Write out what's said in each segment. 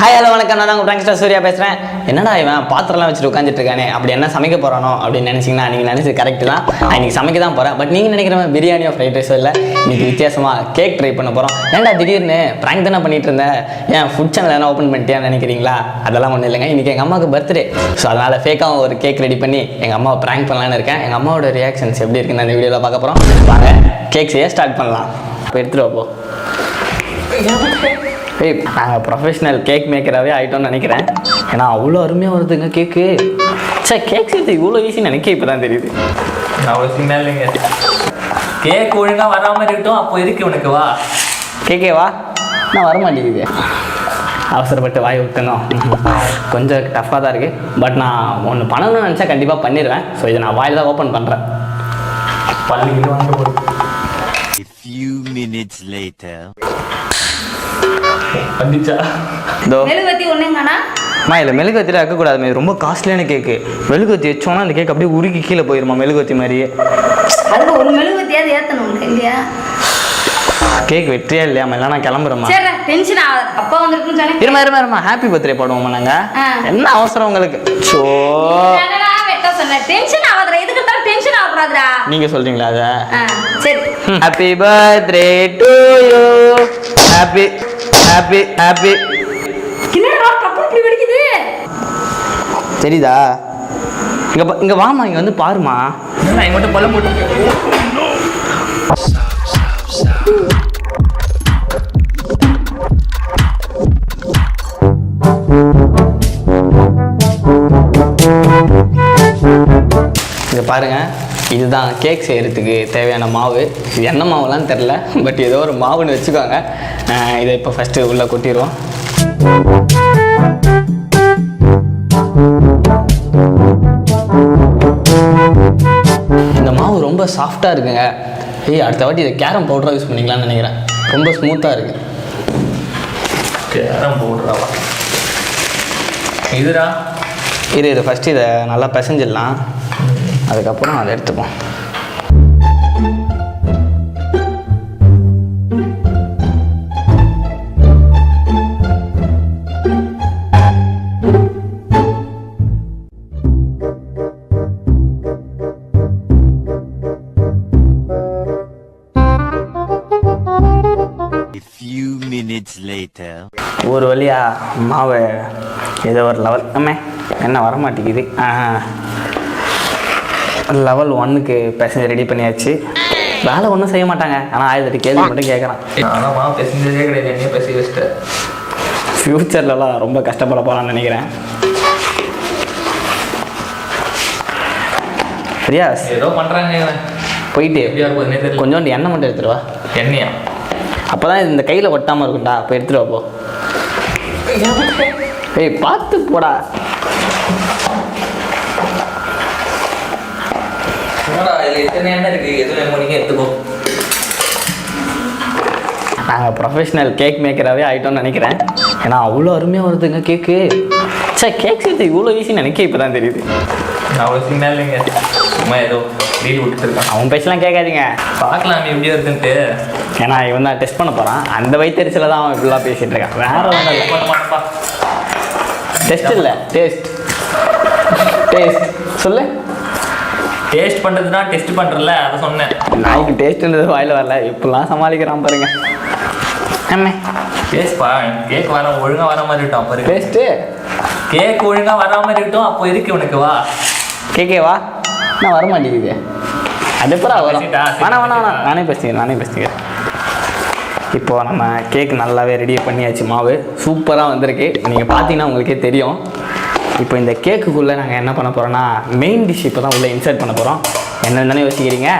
Hi hello வணக்கம், நான் தான் உங்கள் பிராங்க்ஸ்டர் சூர்யா பேசுகிறேன். என்னடா இவன் பாத்திரம்லாம் வச்சுட்டு உட்காந்துட்டு இருக்கானே, அப்படி என்ன சமைக்க போகிறானோ அப்படின்னு நினச்சிங்கன்னா நீங்கள் நினச்சி கரெக்டு தான். நான் இன்றைக்கி சமைக்க தான் போகிறேன். பட் நீங்கள் நினைக்கிற பிரியாணியோ ஃப்ரைட் ரைஸோ இல்லை, இன்றைக்கி வித்தியாசமாக கேக் ட்ரை பண்ண போகிறோம். ஏன்டா திடீர்னு ப்ராங்க் தானே பண்ணிட்டு இருந்தேன், ஏன் ஃபுட் சேனல் எதனா ஓப்பன் பண்ணிட்டியான்னு நினைக்கிறீங்களா? அதெல்லாம் ஒன்றும் இல்லைங்க. இன்றைக்கி எங்கள் அம்மாவுக்கு பர்த்டே. ஸோ அதனால் ஃபேக்காக ஒரு கேக் ரெடி பண்ணி எங்கள் அம்மாவை ப்ராங்க் பண்ணலான்னு இருக்கேன். எங்கள் அம்மாவோட ரியாக்ஷன்ஸ் எப்படி இருக்குன்னு அந்த வீடியோவில் பார்க்க போகிறோம். வாங்க கேக் செய்ய ஸ்டார்ட் பண்ணலாம். இப்போ எடுத்துகிட்டு வைப்போம். நாங்கள் ப்ரொஃபஷனல் கேக் மேக்கராகவே ஆகிட்டோம்னு நினைக்கிறேன். ஏன்னா அவ்வளோ அருமையாக வருதுங்க கேக்கு. சார் கேக் செய்யறது இவ்வளோ ஈஸின்னு நினைக்க இப்போ தான் தெரியுது. அவ்வளோ சின்ன இல்லைங்க, கேக் ஒழுங்காக வராமல் இருக்கட்டும். அப்போ இருக்கு உனக்கு வா கேக்கே வா. நான் வரமாட்டேங்குது, அவசரப்பட்டு வாய் விட்டணும். கொஞ்சம் டஃப்பாக தான் இருக்குது. பட் நான் ஒன்று பண்ணணும்னு நினச்சா கண்டிப்பாக பண்ணிடுவேன். ஸோ இதை நான் வாயில் தான் ஓப்பன் பண்ணுறேன். பள்ளிக்கிட்டு வாங்க போடு. A few minutes later. வந்துச்சா இதோ மெழுகுவத்தி ஒண்ணுங்கண்ணா. அம்மா இல்லை மெழுகுவத்தியில் வைக்கக்கூடாது, ரொம்ப காஸ்ட்லியான கேக்கு. மெழுகுவத்தி வச்சோன்னா அந்த கேக் அப்படியே உருக்கி கீழே போயிருமா, மெழுகுவத்தி மாதிரியே. அதுக்கு ஒரு மெழுகுவத்தியாவது ஏற்றணும் இல்லையா? கேக் வெற்றியா இல்லையாம்மா? இல்லை நான் கிளம்புறேம்மா. சரி, டென்ஷன் ஆகாது. அப்பா வந்திருக்குன்னு சொன்னேன். இருமா ஹாப்பி பர்த்டே பாடுவோம்மா நாங்கள். என்ன அவசரம் உங்களுக்கு? ஸோ வெட்ட சொன்னேன், டென்ஷன் ஆகாதுடா. எதுக்கு தான் டென்ஷன் ஆகக்கூடாதுடா. நீங்கள் சொல்கிறீங்களா அதை? சரி. Happy birthday to you. Happy happy happy. என்னடா கப்பு இப்படி வெடிக்குது? தெரியுதா? இங்கே வாமா, இங்கே வந்து பாருமா. நான் மட்டும் பழம் போட்டு இங்கே பாருங்கள், இதுதான் கேக் செய்கிறதுக்கு தேவையான மாவு. இது என்ன மாவுலாம் தெரில, பட் ஏதோ ஒரு மாவுன்னு வச்சுக்கோங்க. இதை இப்போ ஃபஸ்ட்டு உள்ளே கொட்டிடுவோம். இந்த மாவு ரொம்ப சாஃப்டாக இருக்குங்க. அடுத்த வாட்டி இதை கேரம் பவுடராக யூஸ் பண்ணிக்கலாம்னு நினைக்கிறேன். ரொம்ப ஸ்மூத்தாக இருக்குது. கேரம் பவுடராவா இதுடா? இது ஃபஸ்ட்டு இதை நல்லா பிசைஞ்சிடலாம், அதுக்கப்புறம் அதை எடுத்துப்போம். A few minutes later. ஒரு வழியா மாவை ஏதோ ஒரு லெவல் என்ன வரமாட்டேங்குது. லெவல் 1க்கு பேசஞ்சர் ரெடி பண்ணியாச்சு. வேலை ஒன்றும் செய்ய மாட்டாங்க, ஆனால் 1008 கேள்வி மட்டும் கேட்குறான். ஆனால் பேசஞ்சரே கிடையாது, என்னையே பேசி வச்சுட்டேன். ஃப்யூச்சர்லலாம் ரொம்ப கஷ்டப்பட போகலான்னு நினைக்கிறேன். ரியாஸ் ஏதோ பண்ணுறாங்க. போயிட்டு எப்படியா இருக்குதுன்னே தெரியல. கொஞ்சோண்டு எண்ணெய் மட்டும் எடுத்துருவா. எண்ணெயா? அப்போ தான் இந்த கையில் ஒட்டாமல் இருக்கும்டா. அப்போ எடுத்துருவா போ. பார்த்து போடா. இதில் எத்தனை எண்ணெய் இருக்குது, எதுவும் நீங்கள் எடுத்துக்கோ. நாங்கள் ப்ரொஃபஷனல் கேக் மேக்கராகவே ஆகிட்டோம்னு நினைக்கிறேன். ஏன்னா அவ்வளோ அருமையாக வருதுங்க கேக்கு. சார் கேக் செய்யறது இவ்வளோ ஈஸின்னு நினைக்க இப்போ தான் தெரியுது. அவ்வளோ சின்ன இல்லைங்க, சும்மா ஏதோ டீல் விட்டுருக்கான். அவன் பேச்செல்லாம் கேட்காதீங்க, பார்க்கலாம் எப்படி இருக்குன்ட்டு. ஏன்னா இவன் தான் டெஸ்ட் பண்ண போகிறான். அந்த வயிற்றுல தான் அவன் இப்படிலாம் பேசிகிட்டு இருக்கான். வேற ஒன்றும் இல்லை. பண்ண மாட்டேப்பா. டெஸ்ட் இல்லை, டேஸ்ட் சொல்லு. டேஸ்ட் பண்ணுறதுனா டெஸ்ட் பண்ணுறல, அதை சொன்னேன். நாய்க்கு டேஸ்ட்ன்றது வாயில் வரல, இப்படிலாம் சமாளிக்கிறான் பாருங்க. டேஸ்ட்பா, கேக் ஒழுங்காக வர மாதிரி இருக்கட்டும். அப்போ டேஸ்ட்டு கேக் ஒழுங்காக வராமல் இருக்கட்டும். அப்போ இருக்கு உனக்கு வா. கேக்கே வா. நான் வரமாட்டேங்குது. அது எப்பறம் வரும்? பேசிட்டா? வேணாம் நானே பேசிக்கிறேன். இப்போது நம்ம கேக் நல்லாவே ரெடி பண்ணியாச்சு. மாவு சூப்பராக வந்திருக்கு. நீங்கள் பார்த்தீங்கன்னா உங்களுக்கே தெரியும். இப்போ இந்த கேக்குக்குள்ளே நாங்கள் என்ன பண்ண போகிறோன்னா, மெயின் டிஷ் இப்போ தான் உள்ளே இன்சர்ட் பண்ண போகிறோம். என்னன்னு தானே யோசிக்கிறீங்க?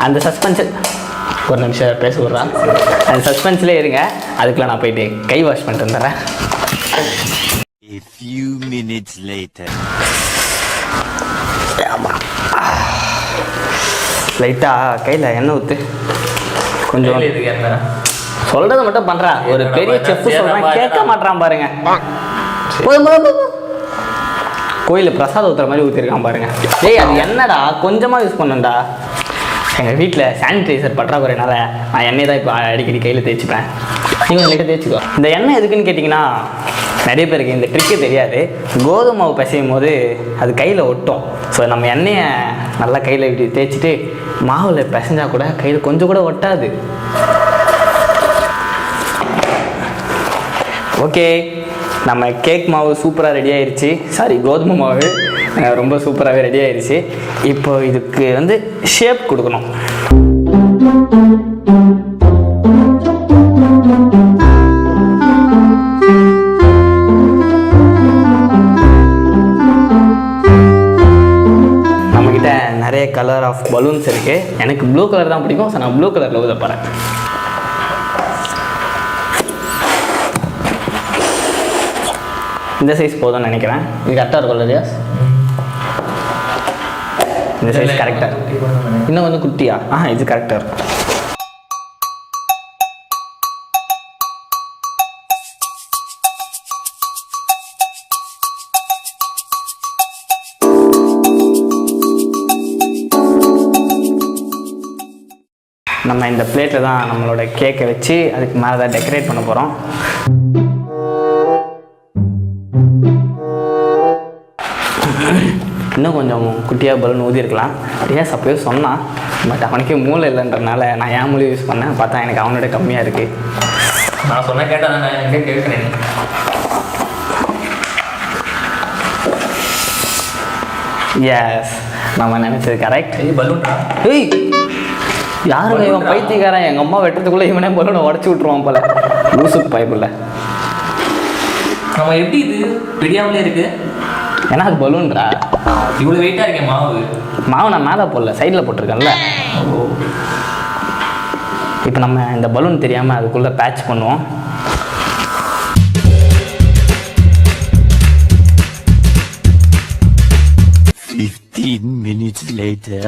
அந்த சஸ்பென்ஸ் ஒரு நிமிஷம் பேச விட்றான். அந்த சஸ்பென்ஸ்லேயே இருங்க. அதுக்குள்ளே நான் போயிட்டு கை வாஷ் பண்ணிட்டு வந்துடுறேன். A few minutes later. லைட்டாக கையில் எண்ணெய் ஊற்று கொஞ்சம். இதுக்கு என்ன சொல்கிறத மட்டும் பண்ணுறா. ஒரு பெரிய செஃப் சொல்கிறேன், கேட்க மாட்டான் பாருங்க. கோயிலில் பிரசாதம் ஊற்றுற மாதிரி ஊற்றிருக்கான் பாருங்க. அது என்னடா கொஞ்சமாக யூஸ் பண்ணுண்டா. எங்கள் வீட்டில் சானிடைசர் பற்றாக்குறையினால நான் எண்ணெய் தான் இப்போ அடிக்கடி கையில் தேய்ச்சிப்பேன். நீங்கள் லைட்டாக தேய்ச்சிக்கோ. இந்த எண்ணெய் எதுக்குன்னு கேட்டிங்கன்னா, நிறைய பேருக்கு இந்த ட்ரிக்கு தெரியாது. கோதுமை மாவு பிசையும் போது அது கையில் ஒட்டும். ஸோ நம்ம எண்ணெயை நல்லா கையில் இப்படி தேய்ச்சிட்டு மாவில் பிசைஞ்சா கூட கையில் கொஞ்சம் கூட ஒட்டாது. ஓகே, நம்ம கேக் மாவு சூப்பராக ரெடி ஆயிடுச்சு. சாரி, கோதுமை மாவு ரொம்ப சூப்பராகவே ரெடி ஆயிடுச்சு. இப்போ இதுக்கு வந்து ஷேப் கொடுக்கணும். நம்மக்கிட்ட நிறைய கலர் ஆஃப் பலூன்ஸ் இருக்குது. எனக்கு ப்ளூ கலர் தான் பிடிக்கும். ஸோ நான் ப்ளூ கலரில் ஊத போகிறேன். இந்த சைஸ் போதும்னு நினைக்கிறேன். இது கரெக்டாக இருக்கும் ரியாஸ்? இந்த சைஸ் கரெக்டாக. இன்னும் வந்து குட்டியா? இது கரெக்டாக இருக்கும். நம்ம இந்த பிளேட்டில் தான் நம்மளோட கேக்கை வச்சு அதுக்கு மேலே தான் டெக்கரேட் பண்ண போகிறோம். இன்னும் கொஞ்சம் குட்டியாக பலூன் ஊதிருக்கலாம். ரியாஸ் அப்போயே சொன்னான், பட் அவனுக்கே மூளை இல்லைன்றனால நான் ஏன் மூளை யூஸ் பண்ணேன். பார்த்தா எனக்கு அவனோட கம்மியாக இருக்குது. நான் சொன்ன கேட்டால் நான் எங்கே கேட்குறேன். எஸ், நம்ம நினச்சது கரெக்ட். பலூன்டா? ஏய், யாருங்க இவன் பைத்தியக்காரன்? எங்கள் அம்மா வெட்டுறதுக்குள்ளே இவனே பலூனை உடச்சி விட்ருவான் போல. லூசுக்கு பயப்பில்லை. நம்ம எப்படி இது பிடியாமலே இருக்கு? ஏன்னா அது பலூன்றா. இவ்வளோ வெயிட்டாக இருக்கேன் மாவு நான் மேலே போடல, சைடில் போட்டிருக்கேன்ல. இப்போ நம்ம இந்த பலூன் தெரியாமல் அதுக்குள்ளே பேட்ச் பண்ணுவோம். minutes later.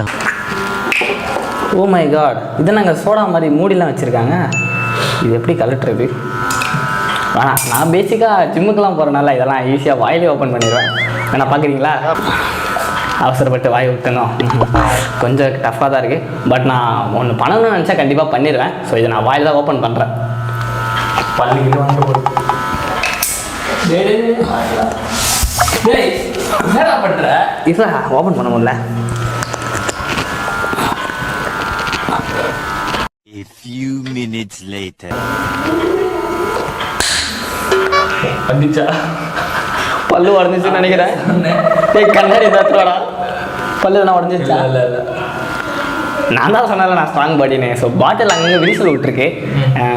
Oh my god, இது நாங்கள் சோடா மாதிரி மூடிலாம் வச்சுருக்காங்க. இது எப்படி கலட்டுறது? வேணா, நான் பேசிக்காக ஜிம்முக்கெல்லாம் போகிறனால இதெல்லாம் ஈஸியாக வாயிலே ஓப்பன் பண்ணிடுவேன். வேணா பார்க்குறீங்களா? அவசரப்பட்டு வாய் விட்டணும். கொஞ்சம் டஃப்பாக தான் இருக்குது. பட் நான் ஒன்று பண்ணணும்னு நினச்சா கண்டிப்பாக பண்ணிடுவேன். ஸோ இதை நான் வாயில் தான் ஓப்பன் பண்ணுறேன். என்னடா பண்ணுற? இல்லை, ஓப்பன் பண்ண முடியல. A few minutes later. வந்துச்சா? பல்லு உடஞ்சிச்சுன்னு நினைக்கிறேன். கண்ணாடி தாத்துவாடா. பல்லு நான் உடஞ்சிச்சா? இல்லை இல்லை, நான் தான் சொன்னால நான் ஸ்ட்ராங் பாடினே. ஸோ பாட்டில் அங்கங்கே விரிசல் விட்டுருக்கு.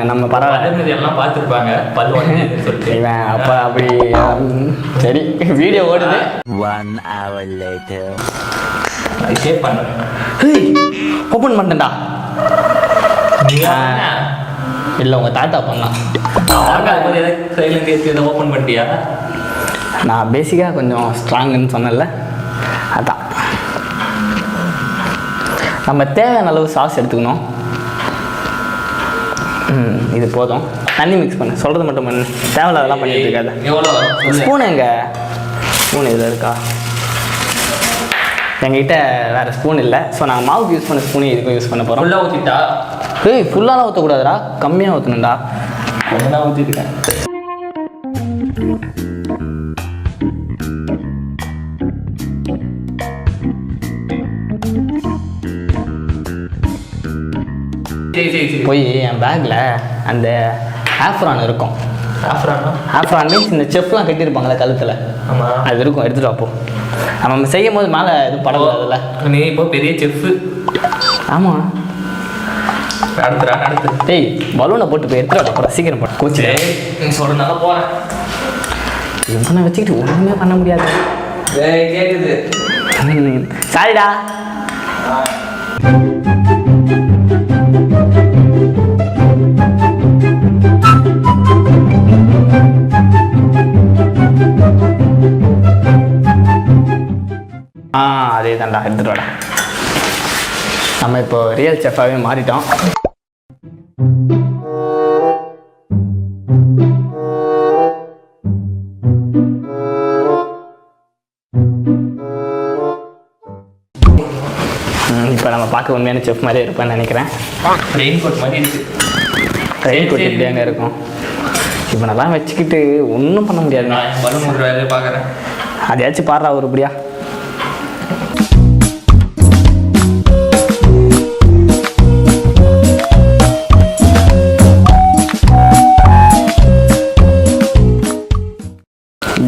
நம்ம பரவாயில்ல, எல்லாம் பார்த்துருப்பாங்க பல்லு உடஞ்சின்னு சொல்லிட்டு. இவன் அப்போ அப்படி சரி, வீடியோ ஓடுது. 1 hour later. சேவ் பண்ணுறேன். ஓப்பன் பண்ணிட்டேன்டா. இல்லை, உங்கள் தாத்தா பண்ணலாம். ஓப்பன் பண்ணிட்டியா? நான் பேசிக்காக கொஞ்சம் ஸ்ட்ராங்குன்னு சொன்னேன்ல, அதான். நம்ம தேவையான அளவு சாஸ் எடுத்துக்கணும். இது போதும். தண்ணி மிக்ஸ் பண்ணு, சொல்கிறது மட்டும் பண்ணு. தேவையில்ல அதெல்லாம் பண்ணிட்டு இருக்காது. எவ்வளோ ஸ்பூன் எங்கே? ஸ்பூன் இதில் இருக்கா? எங்ககிட்ட வேறு ஸ்பூன் இல்லை. ஸோ நாங்கள் மாவுக்கு யூஸ் பண்ண ஸ்பூனே இதுக்கும் யூஸ் பண்ண போகிறோம். ஃபுல்லாக ஊற்றிட்டா? ஃபுல்லாலாம் ஊற்றக்கூடாதுடா, கம்மியாக ஊற்றணும்டா. என்ன ஊற்றிருக்கேன்? போய் என் பேக்கில் அந்த ஆஃப்ரான் இருக்கும். ஆஃப்ரான் மீன்ஸ் இந்த செஃப்லாம் கட்டியிருப்பாங்களே கழுத்தில், ஆமாம், அது இருக்கும். எடுத்துகிட்டு அப்போ நம்ம செய்யும் போது மேலே இது படக்கூடாதுல்ல. நீ இப்போ பெரிய செஃப்பு. ஆமாம், அடுத்து டேய் பலூனை போட்டு போய் எடுத்துகிட்டு அப்புறம் சீக்கிரம் போட்டு கோச்சு. நீ சொல்கிறனால போகிறேன். இவனை வச்சுக்கிட்டு ஒன்றுமே பண்ண முடியாது. கேட்குது. சாரிடா. அதே தான்டா, எடுத்துட்டு வாடா. நம்ம இப்போ ரியல் செஃப்பாகவே மாறிட்டோம். இப்போ நம்ம பார்க்க உண்மையான செஃப் மாதிரியே இருப்பேன்னு நினைக்கிறேன். ரெயின் கோட் மாதிரி இருக்கு. ரெயின் கோட் எப்படி அங்கே இருக்கும்? இவனெல்லாம் வச்சுக்கிட்டு ஒன்றும் பண்ண முடியாது. நான் பலூன் ஒரு வேலையை பார்க்குறேன். அதையாச்சும் பாடுறா ஒருபடியா.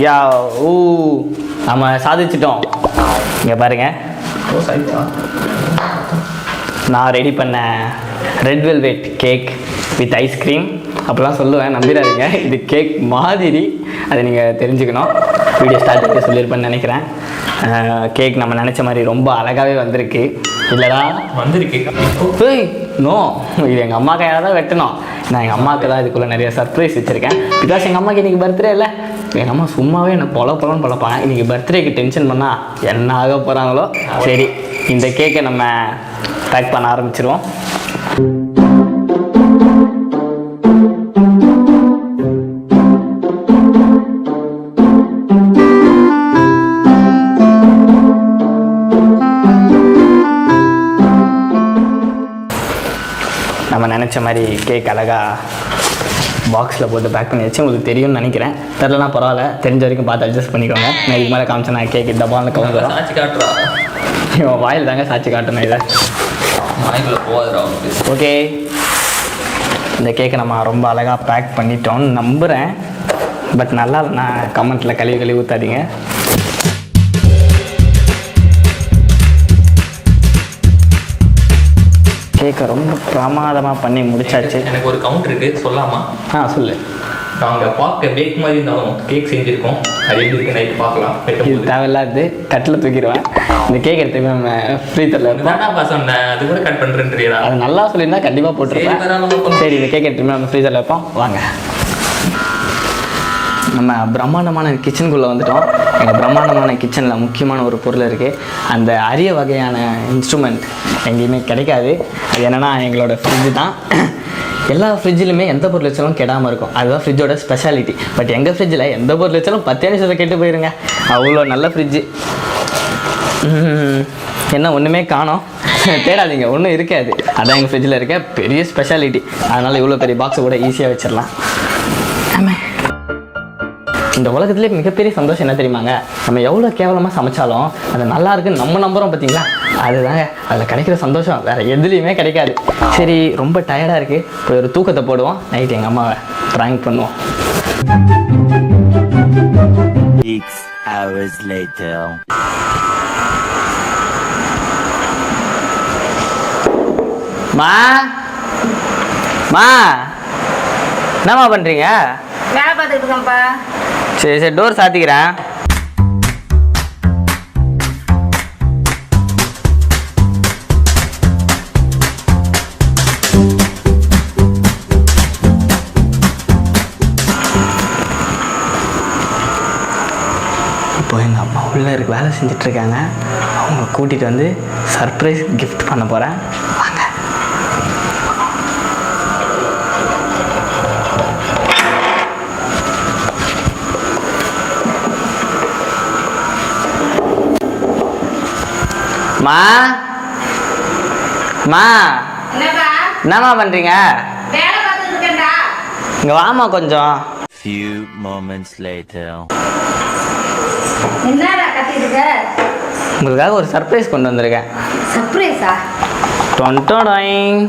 யா ஊ நம்ம சாதிச்சிட்டோம். இங்கே பாருங்க, ஓ சரிப்பா. நான் ரெடி பண்ண red velvet cake with ice cream அப்படிலாம் சொல்லுவேன், நம்பிடாதீங்க. இது கேக் மாதிரி, அதை நீங்கள் தெரிஞ்சுக்கணும். வீடியோ ஸ்டார்டிங்கில் சொல்லியிருப்பேன்னு நினைக்கிறேன். கேக் நம்ம நினச்ச மாதிரி ரொம்ப அழகாகவே வந்திருக்கு இல்லைடா? வந்திருக்கு. ஏய் நோ, இது எங்கள் அம்மா கையால் தான் வெட்டணும். நான் எங்கள் அம்மாவுக்கு தான் இதுக்குள்ளே நிறைய சர்ப்ரைஸ் வச்சுருக்கேன். பிகாஸ் எங்கள் அம்மாவுக்கு இன்றைக்கி பர்த்டே இல்லை. எங்கள் அம்மா சும்மாவே என்னை பொழப்பலன்னு பொழப்பாங்க. இன்றைக்கி பர்த்டேக்கு டென்ஷன் பண்ணால் என்ன ஆக போகிறாங்களோ. சரி, இந்த கேக்கை நம்ம பேக் பண்ண ஆரம்பிச்சிருவோம். நம்ம நினச்ச மாதிரி கேக் அழகாக பாக்ஸில் போட்டு பேக் பண்ணி வச்சு உங்களுக்கு தெரியும்னு நினைக்கிறேன். தெரிலனா பரவாயில்ல, தெரிஞ்ச வரைக்கும் பார்த்து அட்ஜஸ்ட் பண்ணிக்கோங்க. நான் இதுக்கு மேலே காமிச்சேன் கேக் டப்பாவில் கவுந்துடும். சாட்சி காட்டுறா. இவன் வாயில் தாங்க சாட்சி காட்டணும் இதை. வாய்க்குள்ள போகாதுடா. ஓகே, இந்த கேக்கை நம்ம ரொம்ப அழகாக பேக் பண்ணிட்டோம்னு நம்புகிறேன். பட் நல்லா நான் கமெண்ட்டில் கழுவி ஊற்றாதீங்க. கேக்கை ரொம்ப பிரமாதமாக பண்ணி முடிச்சாச்சு. எனக்கு ஒரு கவுண்ட் இருக்கு, சொல்லாமா? சொல்லு. நாங்கள் பார்க்க பேக் மாதிரி இருந்தாலும் கேக் செஞ்சுருக்கோம். அது எப்படி இருக்கு நைட் பார்க்கலாம். இது தேவையில்லாது, கட்டில் தூக்கிடுவேன். இந்த கேக் எடுத்து நம்ம ஃப்ரீசரில் இருக்கும். தானாப்பா சொன்னேன், அது கூட கட் பண்ணுறேன்றியா? அது நல்லா சொல்லியிருந்தா கண்டிப்பாக போட்டுருப்பேன். சரி, இந்த கேக் எடுத்து நம்ம ஃப்ரீசரில் வைப்போம். வாங்க, நம்ம பிரம்மாண்டமான கிச்சனுக்குள்ளே வந்துட்டோம். எங்கள் பிரம்மாண்டமான கிச்சனில் முக்கியமான ஒரு பொருள் இருக்குது. அந்த அரிய வகையான இன்ஸ்ட்ருமெண்ட் எங்கேயுமே கிடைக்காது. அது என்னென்னா எங்களோட ஃப்ரிட்ஜு தான். எல்லா ஃப்ரிட்ஜிலுமே எந்த பொருள் வச்சாலும் கெடாமல் இருக்கும். அதுதான் ஃப்ரிட்ஜோட ஸ்பெஷாலிட்டி. பட் எங்கள் ஃப்ரிட்ஜில் எந்த பொருள் வச்சாலும் 10 நிமிஷத்தை கெட்டு போயிருங்க. அவ்வளோ நல்ல ஃப்ரிட்ஜு. என்ன ஒன்றுமே காணோம், தேடாதீங்க, ஒன்றும் இருக்காது. அதான் எங்கள் ஃப்ரிட்ஜில் இருக்க பெரிய ஸ்பெஷாலிட்டி. அதனால் இவ்வளோ பெரிய பாக்ஸை கூட ஈஸியாக வச்சிடலாம். ஆமாம், இந்த உலகத்துலேயே மிகப்பெரிய சந்தோஷம் என்ன தெரியுமாங்க? நம்ம எவ்வளோ கேவலமாக சமைச்சாலும் அது நல்லா இருக்குன்னு நம்ம நம்புகிறோம் பார்த்தீங்களா? அதுதாங்க அதில் கிடைக்கிற சந்தோஷம் வேறு எதுலேயுமே கிடைக்காது. சரி, ரொம்ப டயர்டாக இருக்குது, போய் ஒரு தூக்கத்தை போடுவோம். நைட்டு எங்கள் அம்மாவை ப்ராங்க் பண்ணுவோம். 6 hours later. மா என்னம்மா பண்ணுறீங்க? வேலை பார்த்துட்டு இருக்கேன்ப்பா. சரி, டோர் சாத்திக்கிறேன். இப்போ எங்கள் அம்மா உள்ளே இருக்கு, வேலை செஞ்சிட்ருக்காங்க. அவங்க கூட்டிகிட்டு வந்து சர்ப்ரைஸ் கிஃப்ட் பண்ண போகிறேன். வாங்க. என்னம்மா பண்ணுறீங்க? வேலை பார்த்துட்டு இருக்கேன்டா. இங்கே வாமா கொஞ்சம். Few moments later. என்னடா கத்திட்டு இருக்க? உங்களுக்காக ஒரு சர்ப்ரைஸ் கொண்டு வந்திருக்கேன். சர்ப்ரைஸா? டொன்டோடாயிங்.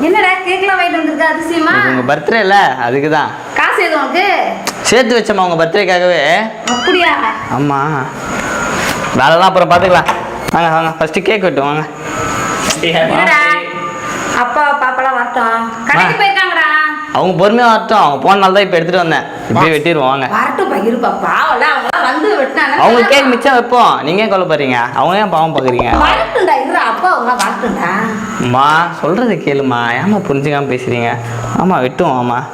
என்னடா கேக்லாம் வாங்கிட்டு வந்திருக்க? அதிசயமா? உங்கள் பர்த்டே இல்லை, அதுக்கு தான். காசு எதுவும் உனக்கு சேர்த்து வச்சோம்மா உங்கள் பர்த்டேக்காகவே. அப்படியா? ஆமாம், வேலைலாம் அப்புறம் பார்த்துக்கலாம். வாங்க வாங்க, ஃபஸ்ட்டு கேக் வெட்டும் வாங்க. என்னடா அப்பா பாப்பாலாம் வரட்டும், கடைக்கு போயிருக்காங்கடா. அவங்க பொறுமையாக வரட்டும், அவங்க போன நாள் தான் இப்போ எடுத்துகிட்டு வந்தேன். இப்படியே வெட்டிடுவோம் வாங்க. வரட்டும் பகிருப்பா, பாவம்ல அவங்களாம் வந்து வெட்டினாங்க. அவங்க கேக் மிச்சம் வைப்போம், நீங்கள் ஏன் கொல்லப்படுறீங்க? அவங்க ஏன் பாவம் பார்க்குறீங்க? வரட்டும்டா, இருடா அப்பா அவங்களாம் வரட்டும்டா. அம்மா சொல்கிறது கேளுமா, ஏம்மா புரிஞ்சுக்காம பேசுகிறீங்க? ஆமாம் வெட்டுவோம். ஆமாம்,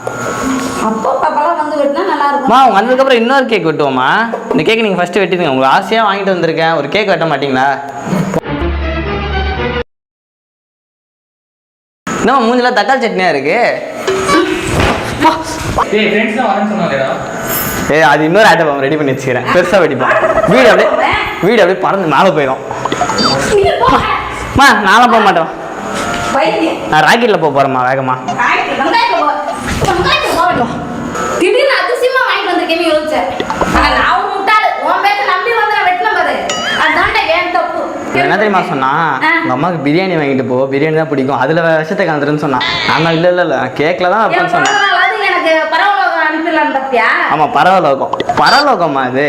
அப்பா பாப்பாலாம் வந்து வெட்டினா நல்லா இருக்கும். அவங்க வந்ததுக்கப்புறம் இன்னொரு கேக் வெட்டுவோம்மா. இந்த கேக் நீங்கள் ஃபஸ்ட்டு வெட்டிடுங்க. உங்களுக்கு ஆசையாக வாங்கிட்டு வந்திருக்கேன், ஒரு கேக் வெட்ட மாட்டிங்களா? இன்னும் மூஞ்சில தக்காளி சட்னியாக இருக்கு. அது இன்னொரு ஆட்டை ரெடி பண்ணி வச்சுக்கிறேன், பெருசாக வெடிப்போம். வீடு அப்படியே பறந்து மேலே போயிடும். நானும் போக மாட்டோம், நான் ராக்கெட்டில் போக போகிறேம்மா வேகமாக. என்ன தெரியுமா சொன்னா உங்க அம்மாவுக்கு பிரியாணி வாங்கிட்டு போ, பிரியாணி தான் பிடிக்கும், அதுல விஷத்தை கலந்துருன்னு சொன்னா. நான் இல்ல கேக்ல தான் வைப்பேன்னு சொன்னேன். எனக்கு பரவலோகம் அனுப்பிடலான்னு பார்த்தியா? ஆமா பரவலோகம், பரவலோகமா அது?